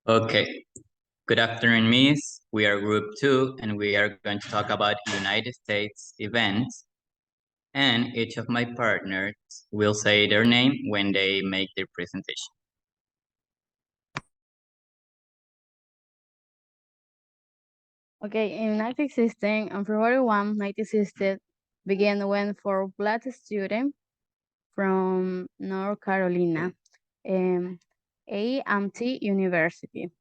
Okay, good afternoon, Miss. We are Group 2, and we are going to talk about United States events. And each of my partners will say their name when they make their presentation. Okay, in 1916, on February 1, 1960, began when four Black students from North Carolina, A&T University.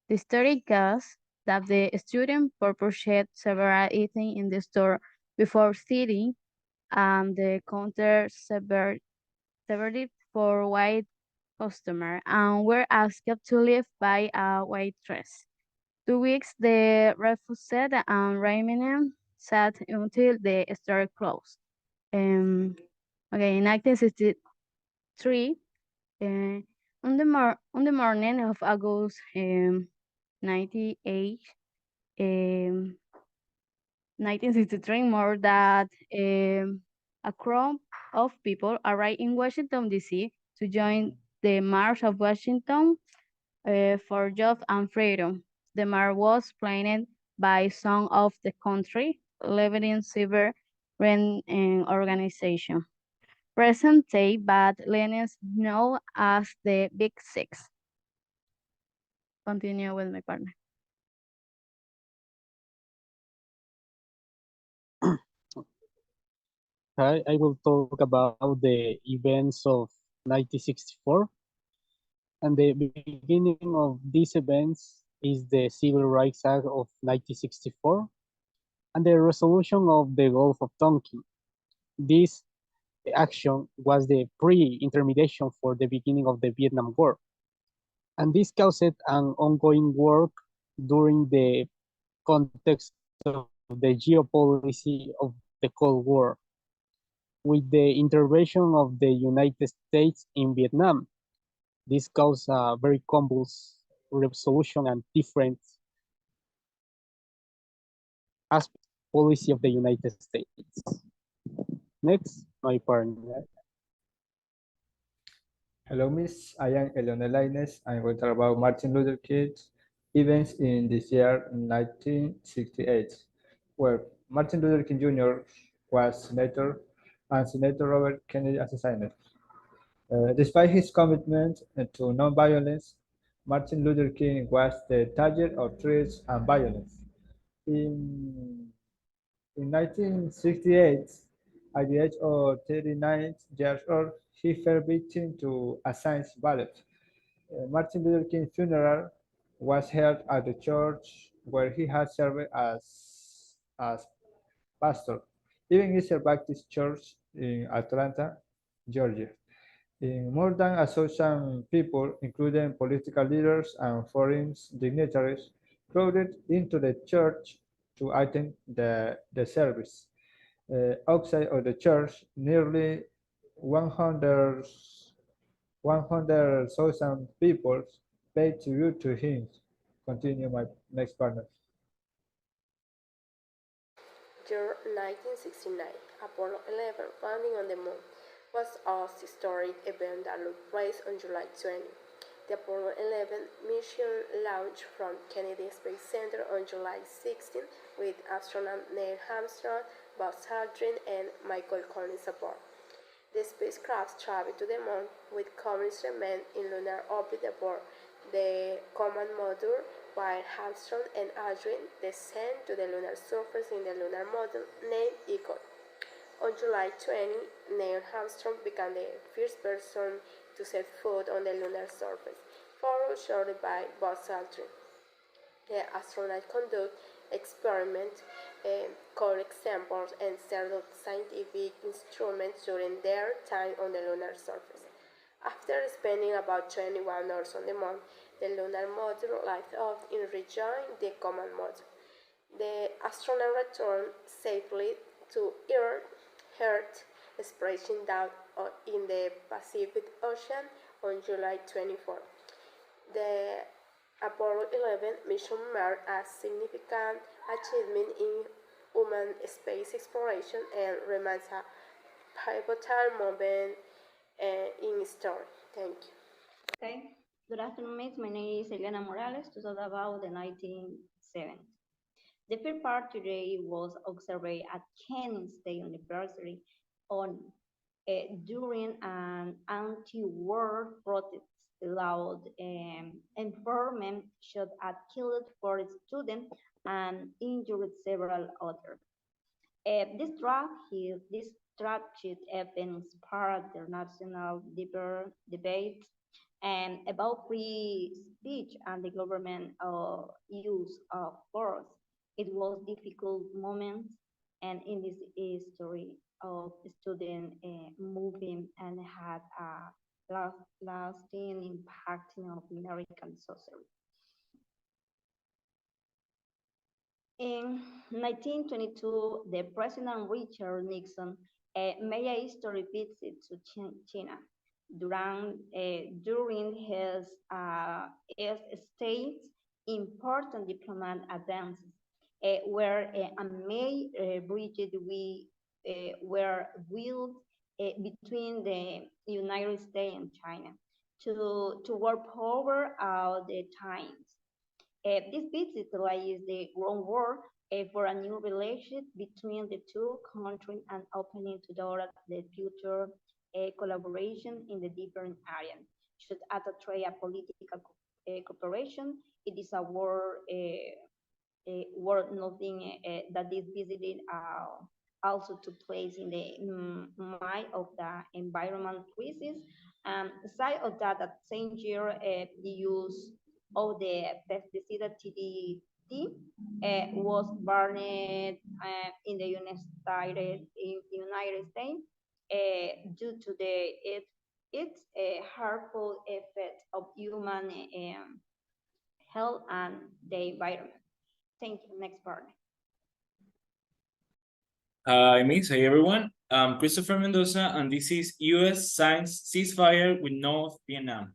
The story goes that the student purchased several items in the store before sitting, and the counter served it for white customer and were asked to leave by a waitress. 2 weeks they refused and remained sat until the store closed. Okay, in 1963, on the morning of August 98, 1963, more than a crowd of people arrived in Washington, D.C. to join the March of Washington for Job and Freedom. The march was planned by some of the country leading civil rights organization, present day but Lenin's known as the Big Six. Continue with my partner. Hi, I will talk about the events of 1964. And the beginning of these events is the Civil Rights Act of 1964 and the resolution of the Gulf of Tonkin. This action was the pre-intermediation for the beginning of the Vietnam War. And this caused an ongoing war during the context of the geopolicy of the Cold War, with the intervention of the United States in Vietnam. This caused a very convulsed resolution and different aspects of policy of the United States. Next, my partner. Hello, Miss. I am Eleonel Lainez. I'm going to talk about Martin Luther King's events in this year, 1968, where Martin Luther King Jr. was senator and Senator Robert Kennedy assassinated. Despite his commitment to nonviolence, Martin Luther King was the target of threats and violence. In 1968, at the age of 39 years old, he fell victim to a science ballot. Martin Luther King's funeral was held at the church where he had served as pastor, Even Easter Baptist Church in Atlanta, Georgia. More than 1,000 people, including political leaders and foreign dignitaries, crowded into the church to attend the service. Outside of the church, nearly 100,000 people paid tribute to him. Continue my next partner. Year 1969, Apollo 11 landing on the moon was a historic event that took place on July 20. The Apollo 11 mission launched from Kennedy Space Center on July 16 with astronaut Neil Armstrong, Buzz Aldrin, and Michael Collins aboard. The spacecraft traveled to the moon with currents remained in lunar orbit aboard the command module, while Armstrong and Aldrin descend to the lunar surface in the lunar module named Eagle. On July 20, Neil Armstrong became the first person to set foot on the lunar surface, followed shortly by Buzz Aldrin. The astronauts conduct experiments, collect samples, and settled scientific instruments during their time on the lunar surface. After spending about 21 hours on the moon, the lunar module lifted off and rejoined the command module. The astronaut returned safely to Earth, splashing down in the Pacific Ocean on July 24. The Apollo 11 mission marked a significant achievement in human space exploration and remains a pivotal moment in history. Thank you. Okay. Good afternoon, Miss. My name is Eliana Morales to talk about the 1970s. The first part today was observed at Kent State University on during an anti-war protest loud environment shot at killed four students and injured several others. This tragic event sparked international debate about free speech and the government use of force. It was difficult moment and in this history of student moving and had a lasting impact on American society. In 1922, the President Richard Nixon made a historic visit to China. During his stay, important diplomatic advances were a May bridges were built between the United States and China to work over all the times. This visit lays the groundwork for a new relationship between the two countries and opening to door the future collaboration in the different areas. Should attract a political cooperation, it is a worth noting that this visit also took place in the mind of the environment crisis. Aside of that, that same year, the use of the pesticide TDT was banned in the United States due to its harmful effect of human health and the environment. Thank you. Next part. Hi, Miss. Hey, everyone. I'm Christopher Mendoza, and this is U.S. signs ceasefire with North Vietnam.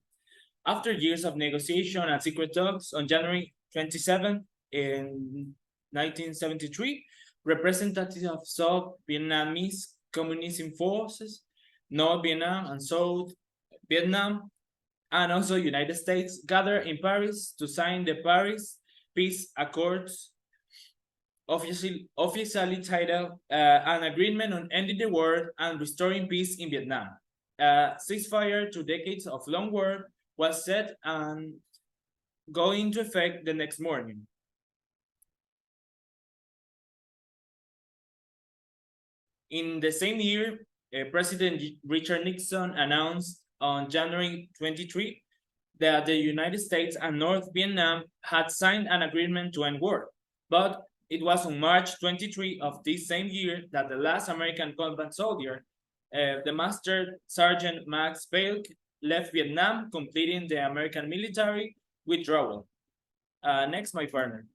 After years of negotiation and secret talks, on January 27 in 1973, representatives of South Vietnamese communist forces, North Vietnam and South Vietnam, and also United States gathered in Paris to sign the Paris Peace Accords, officially titled An Agreement on Ending the War and Restoring Peace in Vietnam. Ceasefire to decades of long war was set and go into effect the next morning. In the same year, President Richard Nixon announced on January 23 that the United States and North Vietnam had signed an agreement to end war. But it was on March 23 of this same year that the last American combat soldier, the Master Sergeant Max Pailk, left Vietnam, completing the American military withdrawal. Next, my partner.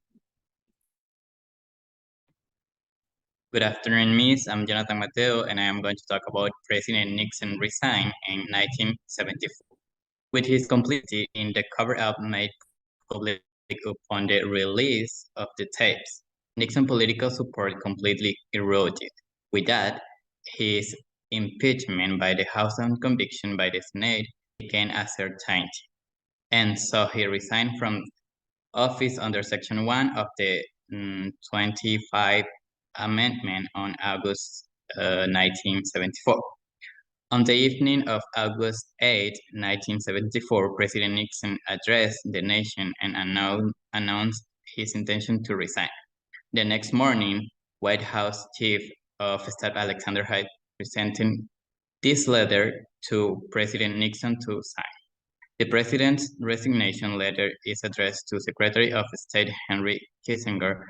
Good afternoon, Miss. I'm Jonathan Mateo, and I am going to talk about President Nixon resign in 1974. With his complicity in the cover-up made public upon the release of the tapes, Nixon's political support completely eroded. With that, his impeachment by the House and conviction by the Senate became a certainty. And so he resigned from office under Section 1 of the 25 Amendment on August 1974. On the evening of August 8, 1974, President Nixon addressed the nation and announced his intention to resign. The next morning, White House Chief of Staff Alexander Haig presented this letter to President Nixon to sign. The President's resignation letter is addressed to Secretary of State Henry Kissinger,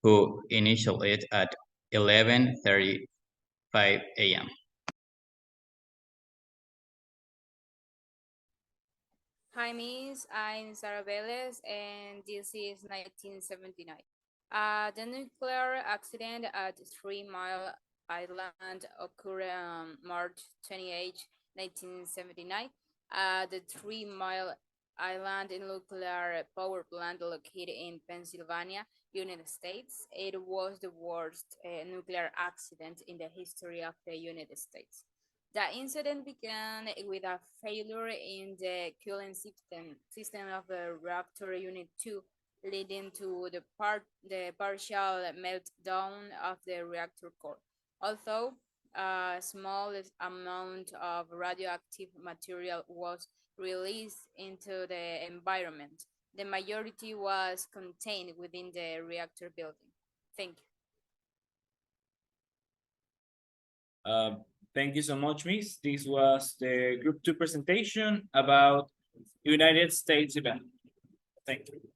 who initialed it at 11:35 a.m. Hi, Miss. I'm Sarah Velez, and this is 1979. The nuclear accident at 3 Mile Island occurred on March 28, 1979. The 3 Mile Island nuclear power plant located in Pennsylvania, United States. It was the worst nuclear accident in the history of the United States. The incident began with a failure in the cooling system of the reactor unit 2, leading to the partial meltdown of the reactor core. Although a small amount of radioactive material was released into the environment, the majority was contained within the reactor building. Thank you. Thank you so much, Miss. This was the Group 2 presentation about United States event. Thank you.